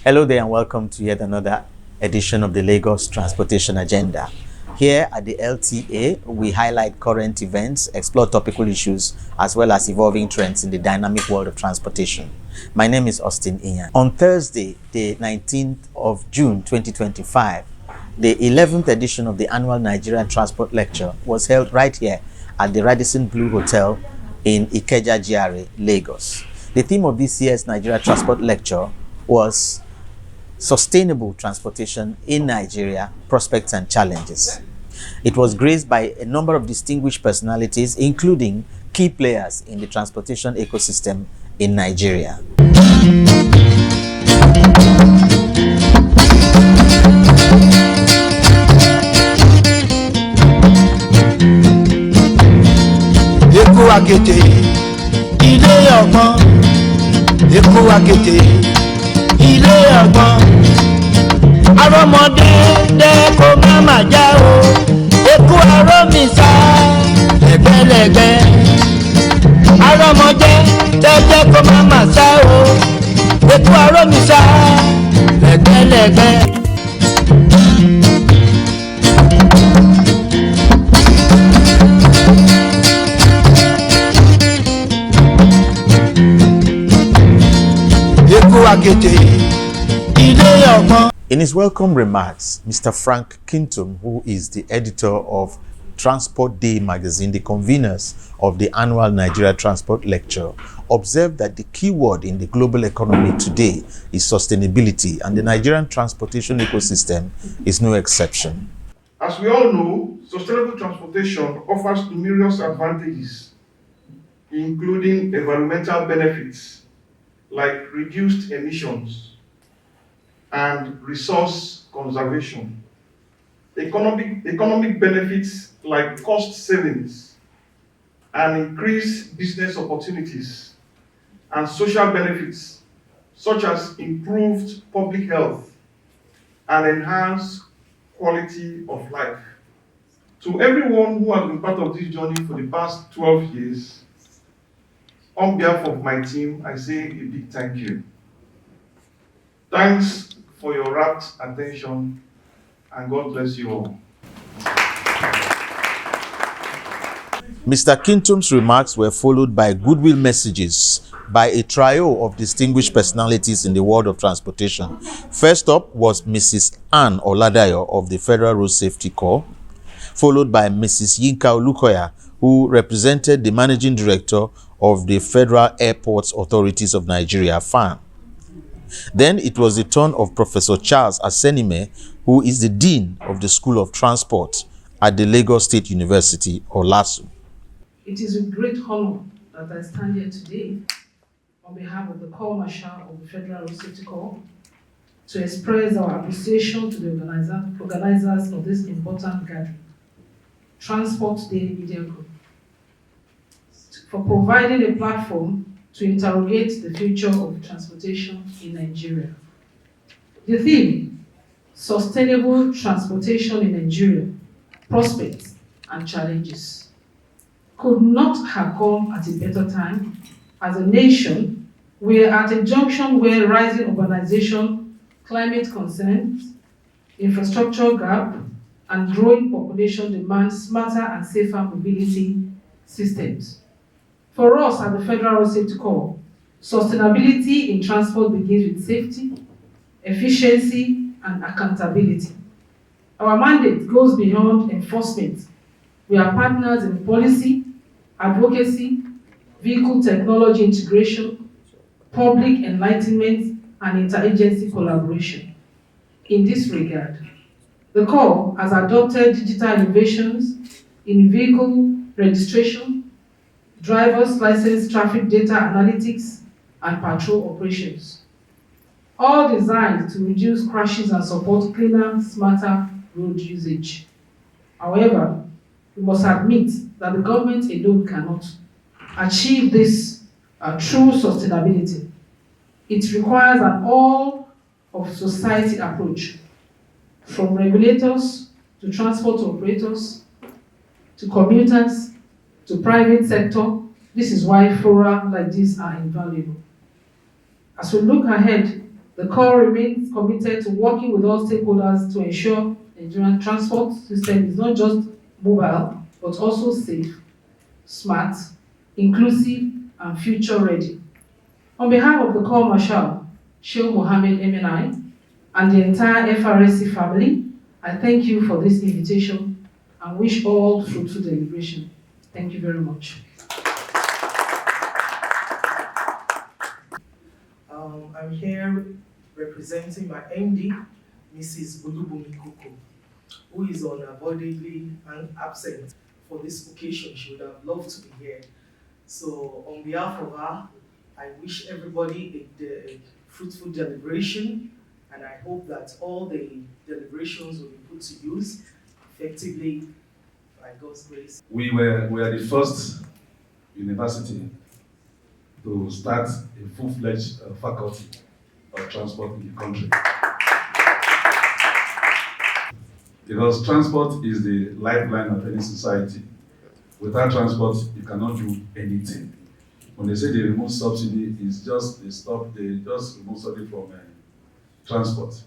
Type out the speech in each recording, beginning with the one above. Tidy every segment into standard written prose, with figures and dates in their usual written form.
Hello there and welcome to yet another edition of the Lagos Transportation Agenda. Here at the LTA, we highlight current events, explore topical issues, as well as evolving trends in the dynamic world of transportation. My name is Austin Iyan. On Thursday, the 19th of June 2025, the 11th edition of the annual Nigerian Transport Lecture was held right here at the Radisson Blu Hotel in Ikeja GRA, Lagos. The theme of this year's Nigeria Transport Lecture was Sustainable Transportation in Nigeria, Prospects and Challenges. It was graced by a number of distinguished personalities, including key players in the transportation ecosystem in Nigeria. Ilé ọgbọ́n arọ́mọdé dẹ́ kó má má já o eku arọ́mísà lẹ́gbẹ́lẹ́gbẹ́ arọ́mọdé dẹ́ kó má má sá o eku arọ́mísà lẹ́gbẹ́lẹ́gbẹ́. In his welcome remarks, Mr. Frank Kintum, who is the editor of Transport Day magazine, the conveners of the annual Nigeria Transport Lecture, observed that the key word in the global economy today is sustainability, and the Nigerian transportation ecosystem is no exception. As we all know, sustainable transportation offers numerous advantages, including environmental benefits like reduced emissions and resource conservation, economic benefits like cost savings and increased business opportunities, and social benefits such as improved public health and enhanced quality of life. To everyone who has been part of this journey for the past 12 years, on behalf of my team, I say a big thank you. Thanks for your rapt attention, and God bless you all. Mr. Kintum's remarks were followed by goodwill messages by a trio of distinguished personalities in the world of transportation. First up was Mrs. Anne Oladayo of the Federal Road Safety Corps, followed by Mrs. Yinka Olukoya, who represented the Managing Director of the Federal Airports Authorities of Nigeria, FAN. Then it was the turn of Professor Charles Asenime, who is the Dean of the School of Transport at the Lagos State University, or LASU. It is with great honor that I stand here today on behalf of the Corps Marshal of the Federal Road Safety Corps to express our appreciation to the organizers of this important gathering, Transport Day Media Group, for providing a platform to interrogate the future of transportation in Nigeria. The theme, Sustainable Transportation in Nigeria, Prospects and Challenges, could not have come at a better time. As a nation, we are at a junction where rising urbanization, climate concerns, infrastructure gap, and growing population demand smarter and safer mobility systems. For us at the Federal Road Safety Corps, sustainability in transport begins with safety, efficiency, and accountability. Our mandate goes beyond enforcement. We are partners in policy, advocacy, vehicle technology integration, public enlightenment, and interagency collaboration. In this regard, the Corps has adopted digital innovations in vehicle registration, driver's license, traffic data analytics, and patrol operations, all designed to reduce crashes and support cleaner, smarter road usage. However, we must admit that the government alone cannot achieve this true sustainability. It requires an all-of-society approach, from regulators to transport operators to commuters to private sector. This is why fora like this are invaluable. As we look ahead, The Corps remains committed to working with all stakeholders to ensure the Nigerian transport system is not just mobile, but also safe, smart, inclusive, and future-ready. On behalf of the Corps Marshal, Sheikh Mohammed MNI, and the entire FRSC family, I thank you for this invitation and wish all fruitful deliberation. Thank you very much. I'm here representing my MD, Mrs. Olubumi Koko, who is unavoidably absent for this occasion. She would have loved to be here. So on behalf of her, I wish everybody a fruitful deliberation, and I hope that all the deliberations will be put to use effectively by God's grace. We are the first university to start a full-fledged faculty of transport in the country. Because transport is the lifeline of any society. Without transport, you cannot do anything. When they say they remove subsidy, it's just they just remove subsidy from transport.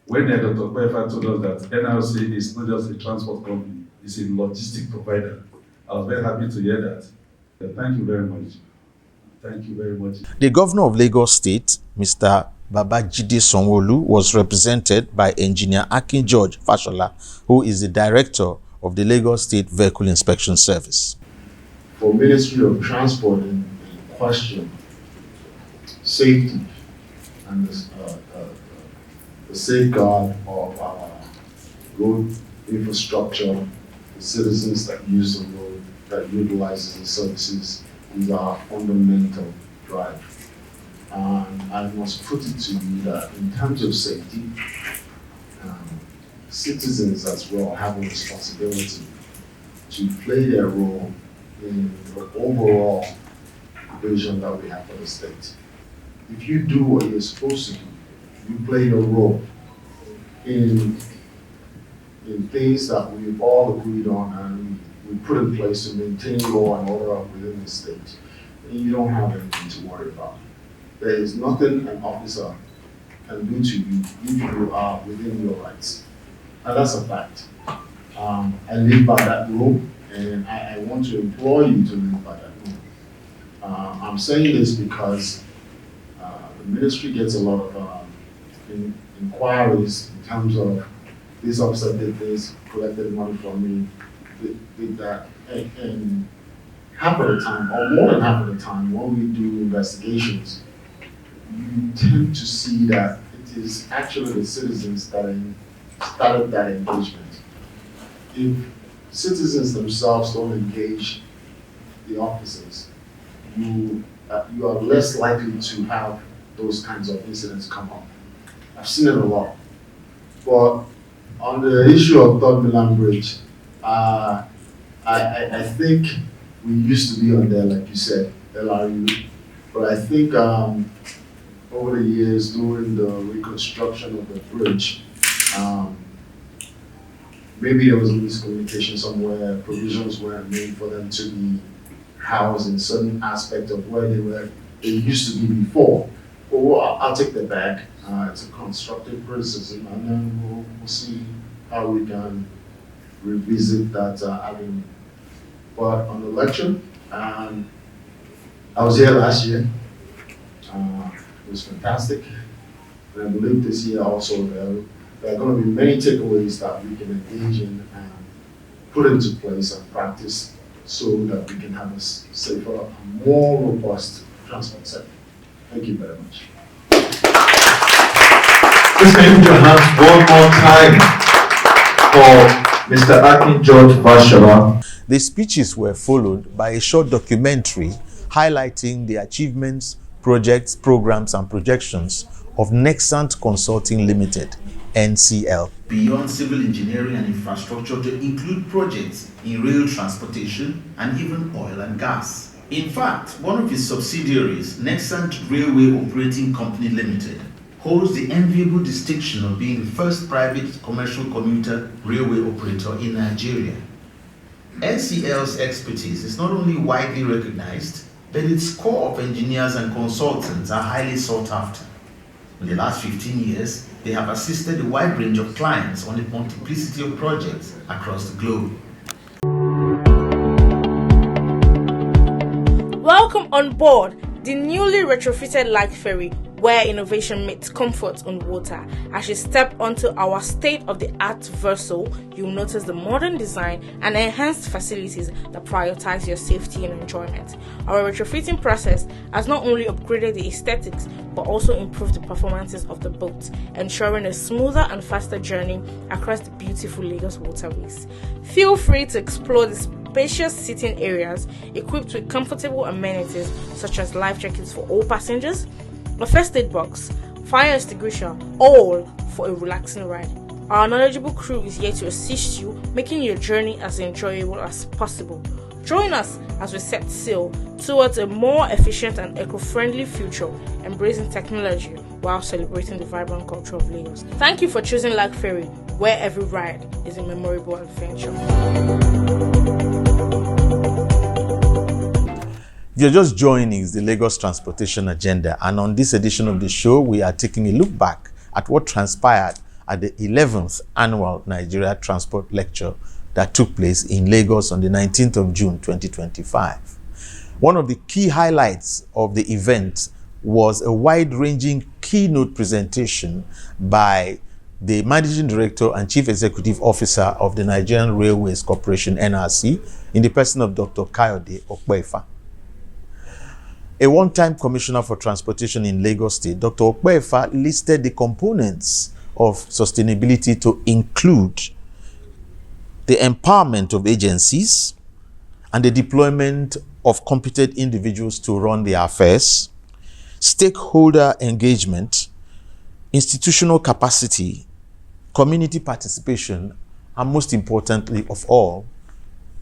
When Dr. Befa told us that NRC is not just a transport company, it's a logistic provider, I was very happy to hear that. Thank you very much. Thank you very much. The governor of Lagos State, Mr. Babajide Sanwo-Olu, was represented by Engineer Akin George Fashola, who is the director of the Lagos State Vehicle Inspection Service. For Ministry of Transport in question, safety and the safeguard of our road infrastructure, the citizens that use the road, that utilizes the services, is our fundamental drive. And I must put it to you that in terms of safety, citizens as well have a responsibility to play their role in the overall vision that we have for the state. If you do what you're supposed to do, you play your role in things that we've all agreed on and we put in place to maintain law and order within the state, and you don't have anything to worry about. There is nothing an officer can do to you if you are within your rights. And that's a fact. I live by that rule, and I want to implore you to live by that rule. I'm saying this because the ministry gets a lot of inquiries in terms of this officer did this, collected money from me, did that. And half of the time, or more than half of the time, when we do investigations, you tend to see that it is actually the citizens that started that engagement. If citizens themselves don't engage the officers, you are less likely to have those kinds of incidents come up. I've seen it a lot. But on the issue of Third Milan Bridge, I think we used to be on there, like you said, LRU. But I think over the years, during the reconstruction of the bridge, maybe there was a miscommunication somewhere, provisions weren't made for them to be housed in certain aspect of where they used to be before. But well, I'll take that back. It's a constructive criticism, and then we'll see how we can revisit that avenue. But on the lecture, I was here last year. It was fantastic. And I believe this year also there are going to be many takeaways that we can engage in and put into place and practice so that we can have a safer and more robust transport sector. Thank you very much. Please can you put your hands one more time for Mr. Akin George Fashola. The speeches were followed by a short documentary highlighting the achievements, projects, programs, and projections of Nexant Consulting Limited, NCL. Beyond civil engineering and infrastructure to include projects in rail transportation and even oil and gas. In fact, one of its subsidiaries, Nexant Railway Operating Company Limited, holds the enviable distinction of being the first private commercial commuter railway operator in Nigeria. NCL's expertise is not only widely recognized, but its core of engineers and consultants are highly sought after. In the last 15 years, they have assisted a wide range of clients on a multiplicity of projects across the globe. Welcome on board the newly retrofitted light ferry, where innovation meets comfort on water. As you step onto our state-of-the-art vessel, you'll notice the modern design and enhanced facilities that prioritize your safety and enjoyment. Our retrofitting process has not only upgraded the aesthetics, but also improved the performances of the boat, ensuring a smoother and faster journey across the beautiful Lagos waterways. Feel free to explore the spacious sitting areas equipped with comfortable amenities such as life jackets for all passengers, a first aid box, fire extinguisher, all for a relaxing ride. Our knowledgeable crew is here to assist you, making your journey as enjoyable as possible. Join us as we set sail towards a more efficient and eco-friendly future, embracing technology while celebrating the vibrant culture of Lagos. Thank you for choosing Light Ferry, where every ride is a memorable adventure. If you're just joining, it's the Lagos Transportation Agenda, and on this edition of the show, we are taking a look back at what transpired at the 11th Annual Nigeria Transport Lecture that took place in Lagos on the 19th of June 2025. One of the key highlights of the event was a wide-ranging keynote presentation by the Managing Director and Chief Executive Officer of the Nigerian Railways Corporation, NRC, in the person of Dr. Kayode Okpefa. A one-time Commissioner for Transportation in Lagos State, Dr. Okpefa listed the components of sustainability to include the empowerment of agencies and the deployment of competent individuals to run their affairs, stakeholder engagement, institutional capacity, community participation, and most importantly of all,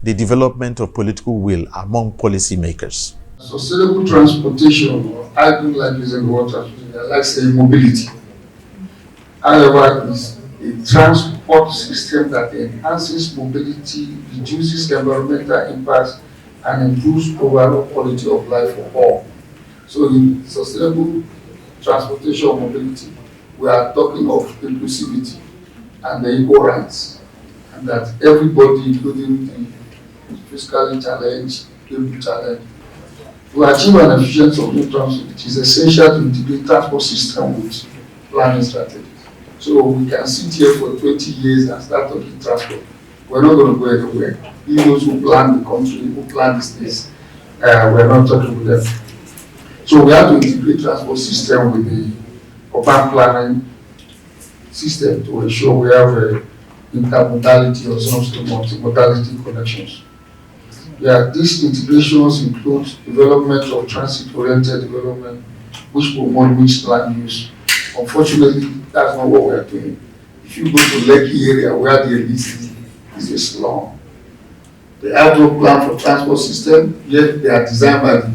the development of political will among policymakers. Sustainable transportation, or I don't like using the word transportation, I like saying mobility. However, it's a transport system that enhances mobility, reduces environmental impacts, and improves overall quality of life for all. So in sustainable transportation or mobility, we are talking of inclusivity and the equal rights, and that everybody, including the physically challenged, able challenged, to achieve an efficient public transport, it is essential to integrate transport system with planning strategies. So we can sit here for 20 years and start talking transport. We're not going to go anywhere. Even those who plan the country, who plan the states, we're not talking with them. So we have to integrate transport system with the urban planning system to ensure we have intermodality or some sort of multimodality connections. Yeah, these integrations include development of transit-oriented development, which promote mixed land use. Unfortunately, that's not what we are doing. If you go to Lekki area where the elite is a slum, they have no plan for transport system, yet they are designed by the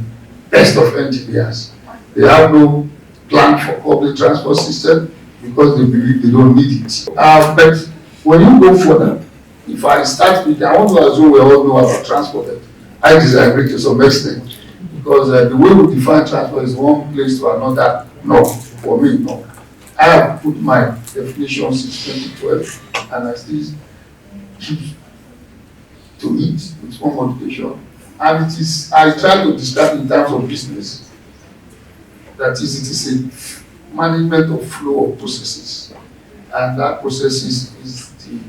best of engineers. They have no plan for public transport system because they believe they don't need it. But when you go further, if I start with, I want to assume we all know about transport. I disagree to some extent because the way we define transport is one place to another. No, for me, no. I have put my definition since 2012 and I still keep to it with one modification. And it is, I try to describe in terms of business. That is, it is a management of flow of processes. And that process is the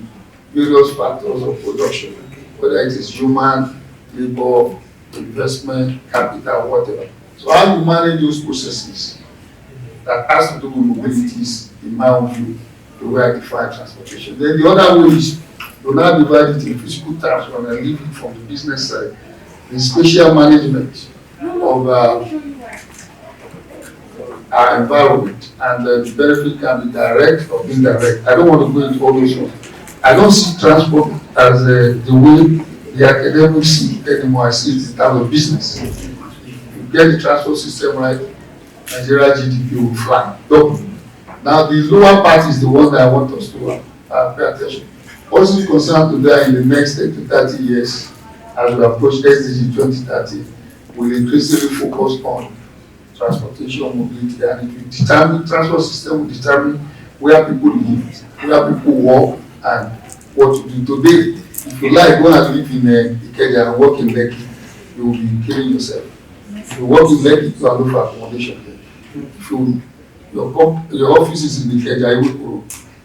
various factors of production, whether it is human, labor, investment, capital, whatever. So how you manage those processes that has to do with mobilities, in my own view, the way I define transportation. Then the other way is to now divide it in physical terms when I leave it from the business side. The spatial management of our environment, and the benefit can be direct or indirect. I don't want to go into all those ones. I don't see transport as the way the academics see it anymore. I see it in terms of business. If you get the transport system right, Nigeria GDP will fly. Now the lower part is the one that I want us to pay attention. Also concerned to that in the next 10 to 30 years, as we approach SDG 2030, we'll increasingly focus on transportation mobility, and it will determine, transport system will determine where people live, where people work, and what to do. Today, if you like, go and live in Ikeja and work in Lekki, you will be killing yourself. If you work in Lekki, you are looking for accommodation there. If your office is in Ikeja,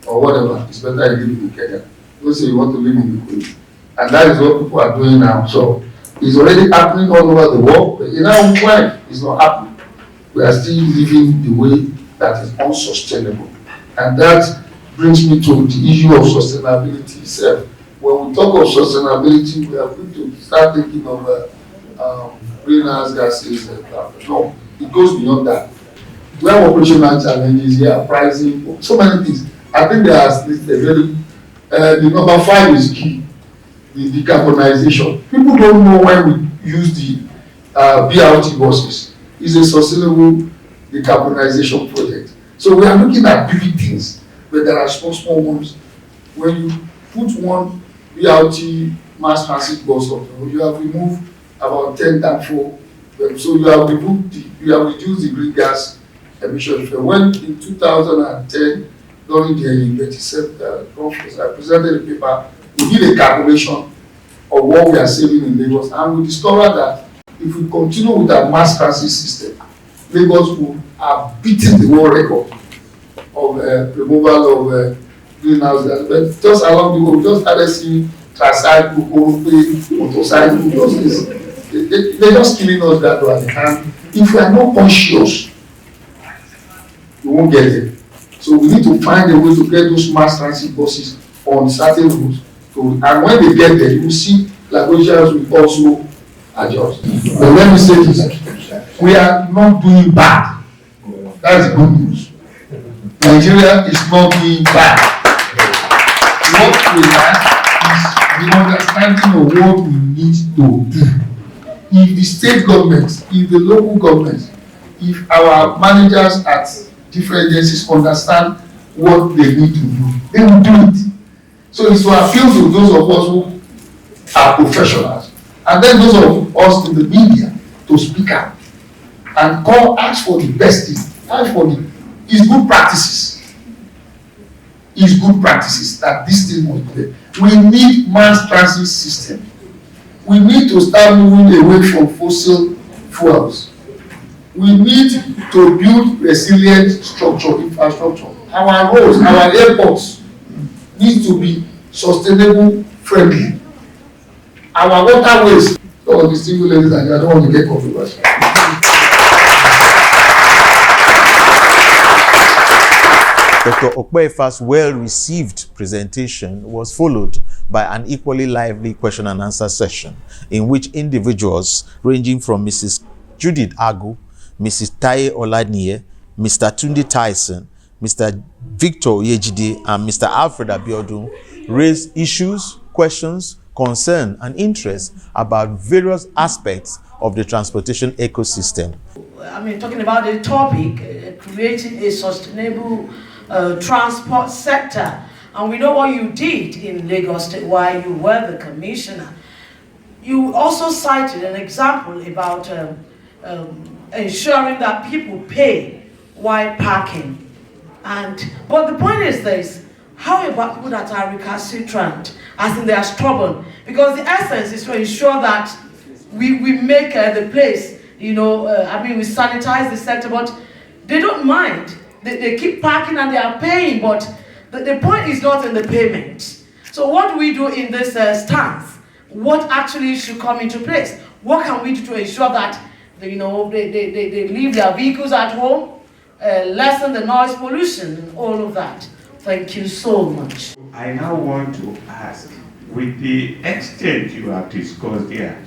or whatever, it's better you live in Ikeja. Don't say you want to live in Ikoyi. And that is what people are doing now. So it's already happening all over the world. But in our own life, it's not happening. We are still living the way that is unsustainable. And that brings me to the issue of sustainability itself. When we talk of sustainability, we are going to start thinking of greenhouse gases. No, it goes beyond that. We have operational challenges here, pricing, so many things. I think there are the number 5 is key, the decarbonization. People don't know when we use the BRT buses. It's a sustainable decarbonization project. So we are looking at big things, but there are small ones. When you put one BRT mass transit bus up, you have removed about 10 times 4. So you have reduced the green gas emissions. When in 2010, during the 37th conference, I presented a paper. We did a calculation of what we are saving in Lagos, and we discovered that if we continue with our mass transit system, Lagos will have beaten the world record of removal of greenhouse gas. But just along the way, we just started seeing tricycle, motorcycle, they're just killing us gradually. And if we are not conscious, we won't get it. So we need to find a way to get those mass transit buses on certain routes. And when they get there, you will see Lagosians will also adjust. But let me say this, we are not doing bad. That's the good news. Nigeria is not doing bad. What we have is the understanding of what we need to do. If the state governments, if the local governments, if our managers at different agencies understand what they need to do, they will do it. So it's to appeal to those of us who are professionals, and then those of us in the media to speak out and ask for the best thing, ask for it's good practices. It's good practices that this thing must be there. We need mass transit system. We need to start moving away from fossil fuels. We need to build resilient infrastructure. Our roads, our airports need to be sustainable friendly. Our waterways, all the single ladies, and I don't want to get controversial. Dr. Okpefa's well-received presentation was followed by an equally lively question and answer session in which individuals ranging from Mrs. Judith Agu, Mrs. Taye Olaniye, Mr. Tunde Tyson, Mr. Victor Yejide, and Mr. Alfred Abiodun raised issues, questions, concern, and interest about various aspects of the transportation ecosystem. I mean, talking about the topic, creating a sustainable transport sector. And we know what you did in Lagos State while you were the commissioner. You also cited an example about ensuring that people pay while parking. But the point is this, how about people that are recalcitrant, as in they are stubborn? Because the essence is to ensure that we make the place, we sanitize the sector, but they don't mind. They keep parking and they are paying, but the point is not in the payment. So what do we do in this stance? What actually should come into place? What can we do to ensure that they leave their vehicles at home, lessen the noise pollution and all of that? Thank you so much. I now want to ask, with the extent you have discussed here,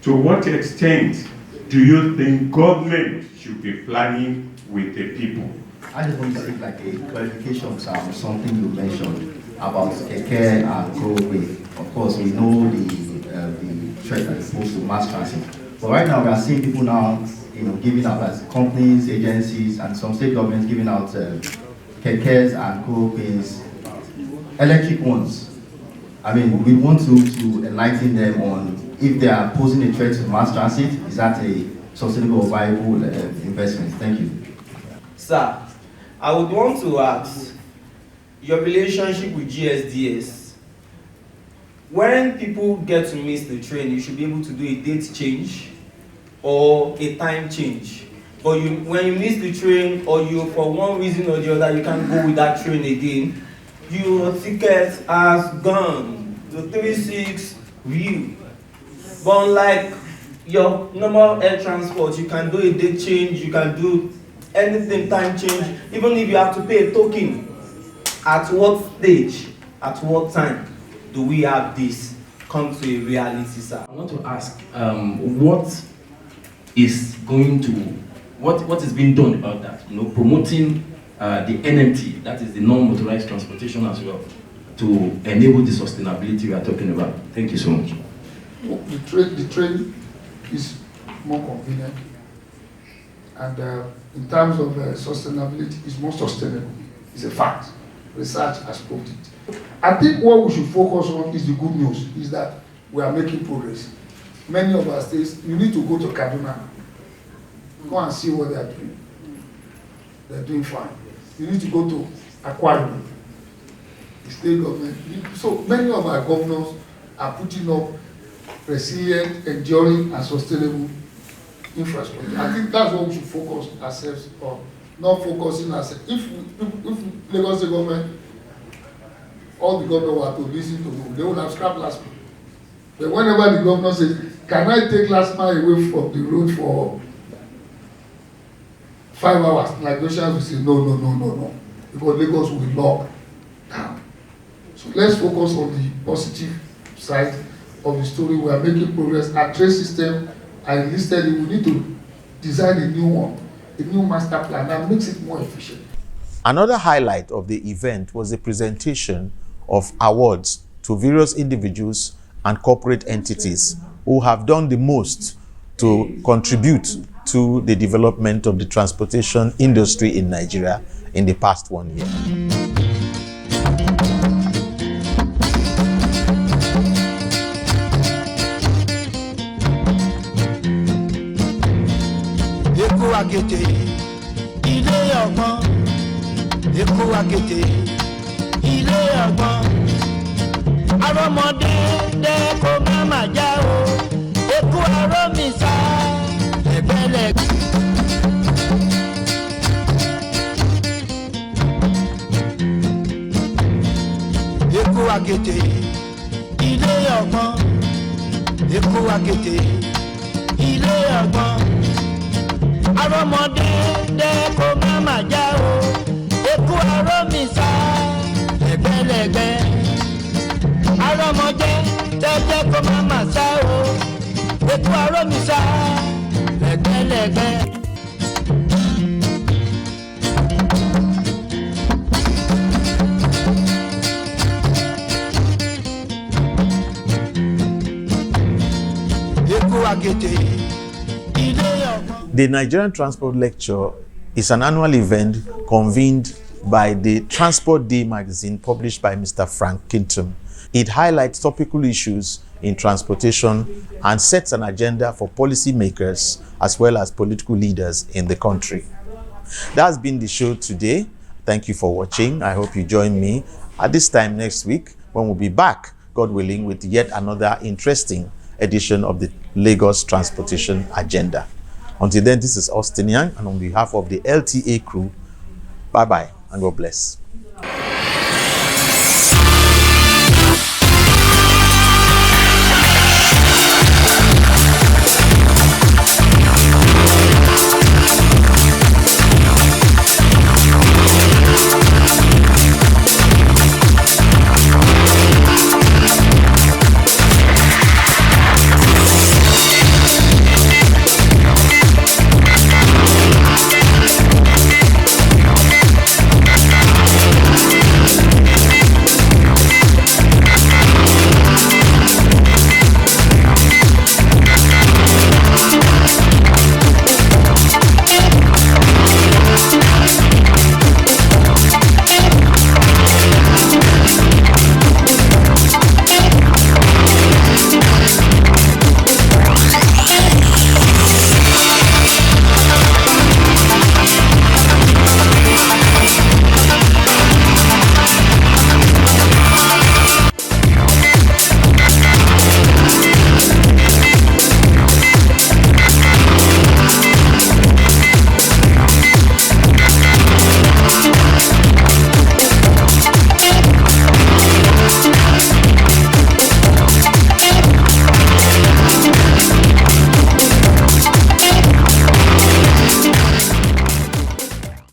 to what extent do you think government should be planning with the people? I just want to say like a clarification on something you mentioned about Keke and Kobe. Of course, we know the threat that is posed to mass transit. But right now, we are seeing people now, giving out as companies, agencies, and some state governments giving out Kekes and Kobe's electric ones. I mean, we want to enlighten them on if they are posing a threat to mass transit. Is that a sustainable or viable investments. Thank you. Sir, I would want to ask your relationship with GSDS. When people get to miss the train, you should be able to do a date change or a time change. But when you miss the train, or you, for one reason or the other, you can't go with that train again, your ticket has gone. The 36 real. But unlike your normal air transport, you can do a date change, you can do anything, time change, even if you have to pay a token. At what stage, at what time do we have this come to a reality, sir? I want to ask, what is being done about that? Promoting the NMT, that is the non-motorized transportation as well, to enable the sustainability we are talking about. Thank you so much. The train is more convenient, and in terms of sustainability, it's more sustainable. It's a fact. Research has proved it. I think what we should focus on is the good news, is that we are making progress. Many of our states, you need to go to Kaduna, go and see what they are doing. They're doing fine. You need to go to Akwa Ibom, the state government. So many of our governors are putting up resilient, enduring, and sustainable infrastructure. I think that's what we should focus ourselves on. Not focusing ourselves. If Lagos State government, all the governors were to listen to them, they would have scrapped last mile. But whenever the governor says, can I take last mile away from the road for 5 hours, like Russians will say, no. Because Lagos will lock down. So let's focus on the positive side of the story. We are making progress. Our train system, I listed it, we need to design a new one, a new master plan that makes it more efficient. Another highlight of the event was the presentation of awards to various individuals and corporate entities who have done the most to contribute to the development of the transportation industry in Nigeria in the past 1 year. Akété ilé ọgbọ́n, Èkó akété ilé ọgbọ́n, arọ́mọdé dẹ́kọ̀ máma já o, Èkó arọ́mísà lẹ́gbẹ́lẹ́gbẹ́. Èkó akété ilé ọgbọ́n, Èkó akété ilé ọgbọ́n, arọ́mọdé dẹ́kọ̀ máma já o, Èkó arọ́mísà lẹ́gbẹ́lẹ́gbẹ́. Arọ́mọdé dẹ́kọ̀ máma sá o, Èkó arọ́mísà lẹ́gbẹ́lẹ́gbẹ́. Èkó akété. The Nigerian Transport Lecture is an annual event convened by the Transport Day magazine published by Mr. Frank Kintum. It highlights topical issues in transportation and sets an agenda for policymakers as well as political leaders in the country. That's been the show today. Thank you for watching. I hope you join me at this time next week when we'll be back, God willing, with yet another interesting edition of the Lagos Transportation Agenda. Until then, this is Austin Young, and on behalf of the LTA crew, bye-bye and God bless.